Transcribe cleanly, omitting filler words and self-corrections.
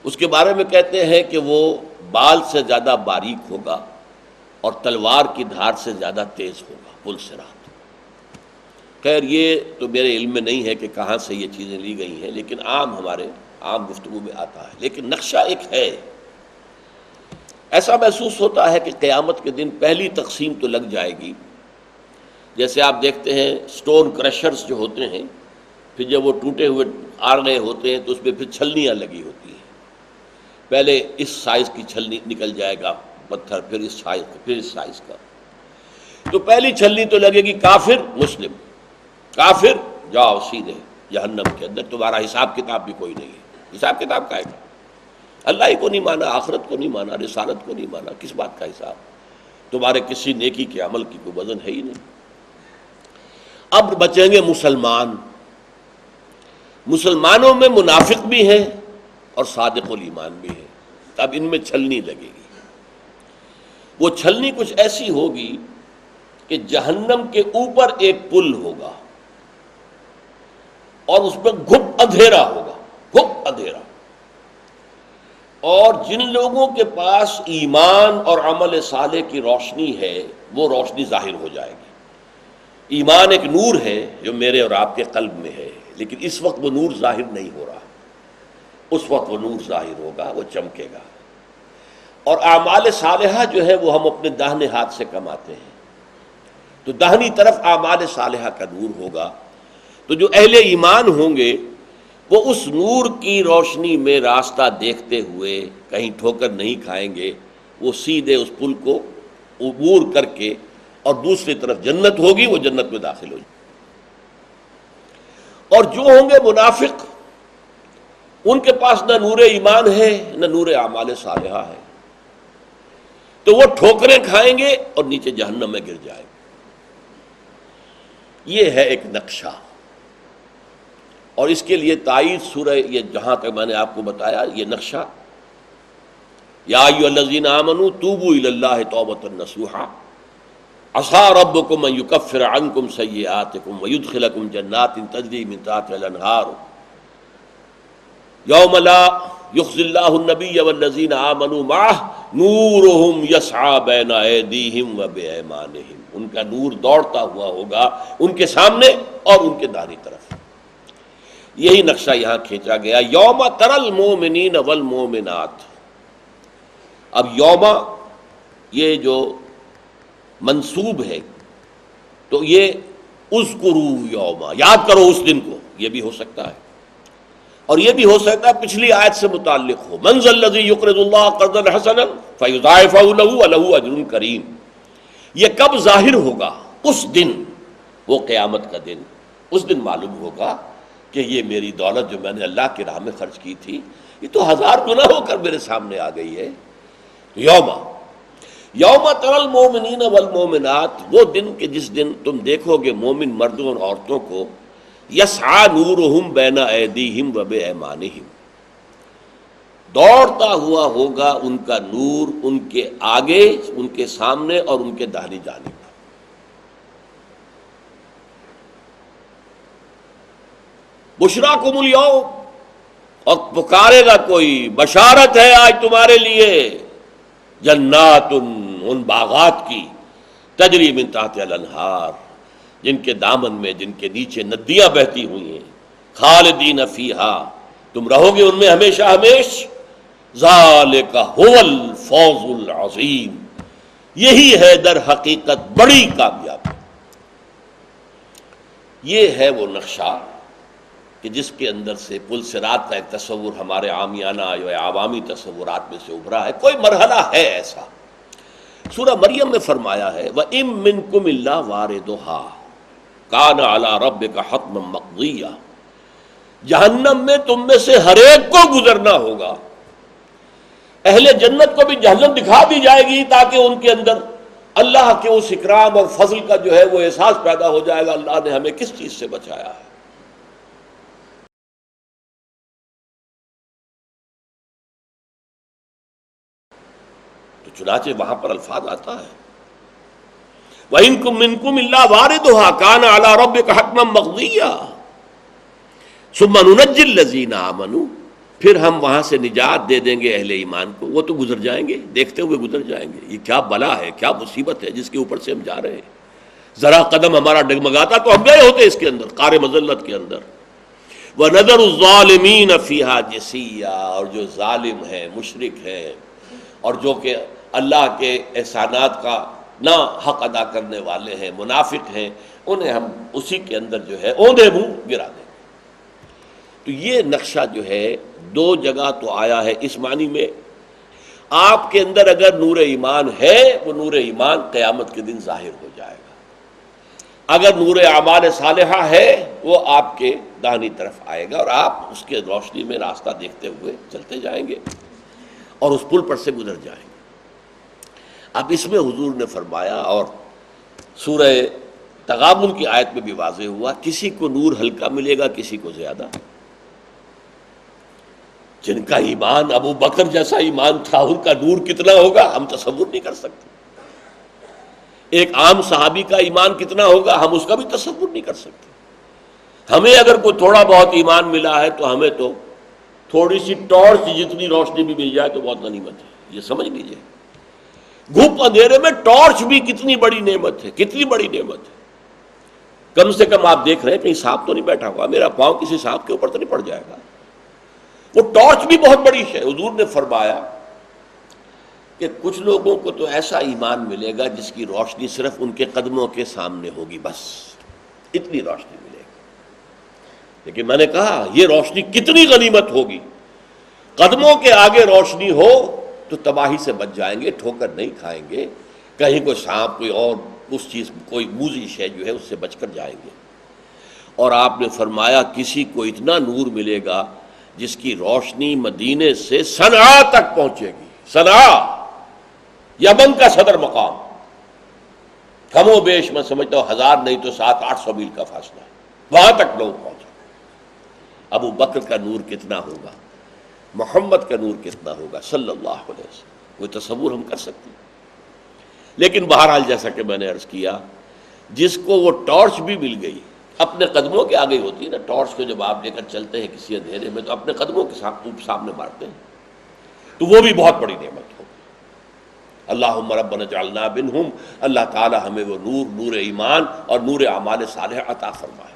اس کے بارے میں کہتے ہیں کہ وہ بال سے زیادہ باریک ہوگا اور تلوار کی دھار سے زیادہ تیز ہوگا، پل صراط۔ خیر یہ تو میرے علم میں نہیں ہے کہ کہاں سے یہ چیزیں لی گئی ہیں، لیکن ہمارے عام گفتگو میں آتا ہے۔ لیکن نقشہ ایک ہے، ایسا محسوس ہوتا ہے کہ قیامت کے دن پہلی تقسیم تو لگ جائے گی۔ جیسے آپ دیکھتے ہیں سٹون کریشرز جو ہوتے ہیں، پھر جب وہ ٹوٹے ہوئے آ رہے ہوتے ہیں تو اس میں پھر چھلنیاں لگی ہوتی ہیں۔ پہلے اس سائز کی چھلنی نکل جائے گا پتھر، پھر اس سائز کا، پھر اس سائز کا۔ تو پہلی چھلنی تو لگے گی کافر مسلم، کافر جاؤ سیدھے جہنم کے اندر، تمہارا حساب کتاب بھی کوئی نہیں ہے۔ حساب کتاب کا ہے، اللہ ہی کو نہیں مانا، آخرت کو نہیں مانا، رسالت کو نہیں مانا، کس بات کا حساب؟ تمہارے کسی نیکی کے عمل کی کوئی وزن ہے ہی نہیں۔ اب بچیں گے مسلمان۔ مسلمانوں میں منافق بھی ہیں اور صادق الایمان بھی ہیں۔ اب ان میں چھلنی لگے گی۔ وہ چھلنی کچھ ایسی ہوگی کہ جہنم کے اوپر ایک پل ہوگا اور اس میں گھٹ اندھیرا ہوگا، گھٹ اندھیرا، اور جن لوگوں کے پاس ایمان اور عمل صالح کی روشنی ہے وہ روشنی ظاہر ہو جائے گی۔ ایمان ایک نور ہے جو میرے اور آپ کے قلب میں ہے، لیکن اس وقت وہ نور ظاہر نہیں ہو رہا، اس وقت وہ نور ظاہر ہوگا، وہ چمکے گا۔ اور اعمال صالحہ جو ہے وہ ہم اپنے داہنے ہاتھ سے کماتے ہیں، تو داہنی طرف اعمال صالحہ کا نور ہوگا۔ تو جو اہل ایمان ہوں گے وہ اس نور کی روشنی میں راستہ دیکھتے ہوئے کہیں ٹھوکر نہیں کھائیں گے، وہ سیدھے اس پل کو عبور کر کے اور دوسری طرف جنت ہوگی، وہ جنت میں داخل ہو جائے۔ اور جو ہوں گے منافق، ان کے پاس نہ نور ایمان ہے نہ نور اعمال صالحہ ہے، تو وہ ٹھوکریں کھائیں گے اور نیچے جہنم میں گر جائیں گے۔ یہ ہے ایک نقشہ، اور اس کے لیے تائید سورہ، یہ جہاں تک میں نے آپ کو بتایا یہ نقشہ، یا ایھا الذین آمنوا توبوا الی اللہ توبۃ نصوحا عسیٰ ربکم ان یکفر عنکم سیئاتکم ویدخلکم جنات تجری من تحتہا الانہار یوم لا یخزی اللہ النبی والذین آمنوا معہ نورہم یسعی بین ایدیہم وبایمانہم۔ ان کا نور دوڑتا ہوا ہوگا ان کے سامنے اور ان کے دائیں طرف۔ یہی نقشہ یہاں کھینچا گیا، یوم تری المؤمنین والمؤمنات۔ اب یوم یہ جو منصوب ہے تو یہ اذکروا یوم، یاد کرو اس دن کو، یہ بھی ہو سکتا ہے، اور یہ بھی ہو سکتا ہے پچھلی آیت سے متعلق ہو، من ذا الذی یقرض اللہ قرضا حسنا فیضاعفہ لہ ولہ اجر کریم۔ یہ کب ظاہر ہوگا؟ اس دن، وہ قیامت کا دن۔ اس دن معلوم ہوگا کہ یہ میری دولت جو میں نے اللہ کی راہ میں خرچ کی تھی یہ تو 1000 گنا ہو کر میرے سامنے آ گئی ہے۔ یوم تری المؤمنین والمؤمنات، وہ دن کہ جس دن تم دیکھو گے مومن مردوں اور عورتوں کو، یسعی نورہم بین ایدیہم وبایمانہم، دوڑتا ہوا ہوگا ان کا نور ان کے آگے، ان کے سامنے اور ان کے داہنی جانب۔ بشراکم اليوم، اور پکارے گا کوئی، بشارت ہے آج تمہارے لیے، جنات، ان باغات کی، تجری من تحتہا الانہار، جن کے دامن میں، جن کے نیچے ندیاں بہتی ہوئی ہیں، خالدین فیہا، تم رہو گے ان میں ہمیشہ ہمیش، ذالک ھو الفوز العظیم، یہی ہے در حقیقت بڑی کامیابی۔ یہ ہے وہ نقشہ کہ جس کے اندر سے پل صراط کا ایک تصور ہمارے عامیانہ یا عوامی تصورات میں سے ابھرا ہے۔ کوئی مرحلہ ہے ایسا، سورہ مریم میں فرمایا ہے وَإِن مِّنكُمْ إِلَّا وَارِدُهَا كَانَ عَلَىٰ رَبِّكَ حَتْمًا مَّقْضِيًّا، جہنم میں تم میں سے ہر ایک کو گزرنا ہوگا۔ اہل جنت کو بھی جہنم دکھا دی جائے گی تاکہ ان کے اندر اللہ کے اس اکرام اور فضل کا جو ہے وہ احساس پیدا ہو جائے گا، اللہ نے ہمیں کس چیز سے بچایا ہے۔ تو چنانچہ وہاں پر الفاظ آتا ہے وَإِن مِّنكُمْ إِلَّا وَارِدُهَا كَانَ عَلَىٰ رَبِّكَ حَتْمًا مَّقْضِيًّا ثُمَّ نُنَجِّي الَّذِينَ آمَنُوا، پھر ہم وہاں سے نجات دے دیں گے اہل ایمان کو. وہ تو گزر جائیں گے، دیکھتے ہوئے گزر جائیں گے. یہ کیا بلا ہے، کیا مصیبت ہے جس کے اوپر سے ہم جا رہے ہیں. ذرا قدم ہمارا ڈگمگاتا تو ہم گئے ہوتے اس کے اندر، قعر مذلت کے اندر. وَنَذَرُ الظَّالِمِينَ فِيهَا جِثِيًّا، اور جو ظالم ہیں، مشرک ہیں، اور جو کہ اللہ کے احسانات کا نہ حق ادا کرنے والے ہیں، منافق ہیں، انہیں ہم اسی کے اندر جو ہے اوندے منہ گرا دیں. تو یہ نقشہ جو ہے دو جگہ تو آیا ہے اس معنی میں. آپ کے اندر اگر نور ایمان ہے، وہ نور ایمان قیامت کے دن ظاہر ہو جائے گا. اگر نور اعمال صالحہ ہے، وہ آپ کے داہنی طرف آئے گا اور آپ اس کے روشنی میں راستہ دیکھتے ہوئے چلتے جائیں گے اور اس پل پر سے گزر جائیں گے. اب اس میں حضور نے فرمایا، اور سورہ تغابن کی آیت میں بھی واضح ہوا، کسی کو نور ہلکا ملے گا، کسی کو زیادہ. جن کا ایمان ابو بکر جیسا ایمان تھا، ان کا نور کتنا ہوگا ہم تصور نہیں کر سکتے. ایک عام صحابی کا ایمان کتنا ہوگا ہم اس کا بھی تصور نہیں کر سکتے. ہمیں اگر کوئی تھوڑا بہت ایمان ملا ہے تو ہمیں تو تھوڑی سی ٹارچ جتنی روشنی بھی مل جائے تو بہت غنیمت ہے. یہ سمجھ لیجئے، گھپ اندھیرے میں ٹارچ بھی کتنی بڑی نعمت ہے، کتنی بڑی نعمت ہے. کم سے کم آپ دیکھ رہے ہیں کہیں سانپ تو نہیں بیٹھا ہوا، میرا پاؤں کسی سانپ کے اوپر تو نہیں پڑ جائے گا. وہ ٹارچ بھی بہت بڑی ہے. حضور نے فرمایا کہ کچھ لوگوں کو تو ایسا ایمان ملے گا جس کی روشنی صرف ان کے قدموں کے سامنے ہوگی، بس اتنی روشنی ملے گی. لیکن میں نے کہا یہ روشنی کتنی غنیمت ہوگی. قدموں کے آگے روشنی ہو تو تباہی سے بچ جائیں گے، ٹھوکر نہیں کھائیں گے، کہیں کوئی سانپ کوئی اور اس چیز کوئی موذی شے جو ہے اس سے بچ کر جائیں گے. اور آپ نے فرمایا کسی کو اتنا نور ملے گا جس کی روشنی مدینے سے صنعا تک پہنچے گی. صنعا یمن کا صدر مقام، کم و بیش میں سمجھتا ہوں 1000 نہیں تو 700-800 میل کا فاصلہ ہے، وہاں تک لوگ پہنچے. ابو بکر کا نور کتنا ہوگا، محمد کا نور کتنا ہوگا صلی اللہ علیہ وسلم، کوئی تصور ہم کر سکتے ہیں. لیکن بہرحال جیسا کہ میں نے عرض کیا، جس کو وہ ٹارچ بھی مل گئی، اپنے قدموں کے آگے ہوتی ہے نا ٹارچ کو، جب آپ لے کر چلتے ہیں کسی اندھیرے میں تو اپنے قدموں کے سامنے مارتے ہیں، تو وہ بھی بہت بڑی نعمت ہوگی. اللہم ربنا اجعلنا منہم. اللہ تعالی ہمیں وہ نور ایمان اور نور اعمال صالحہ عطا فرمائے.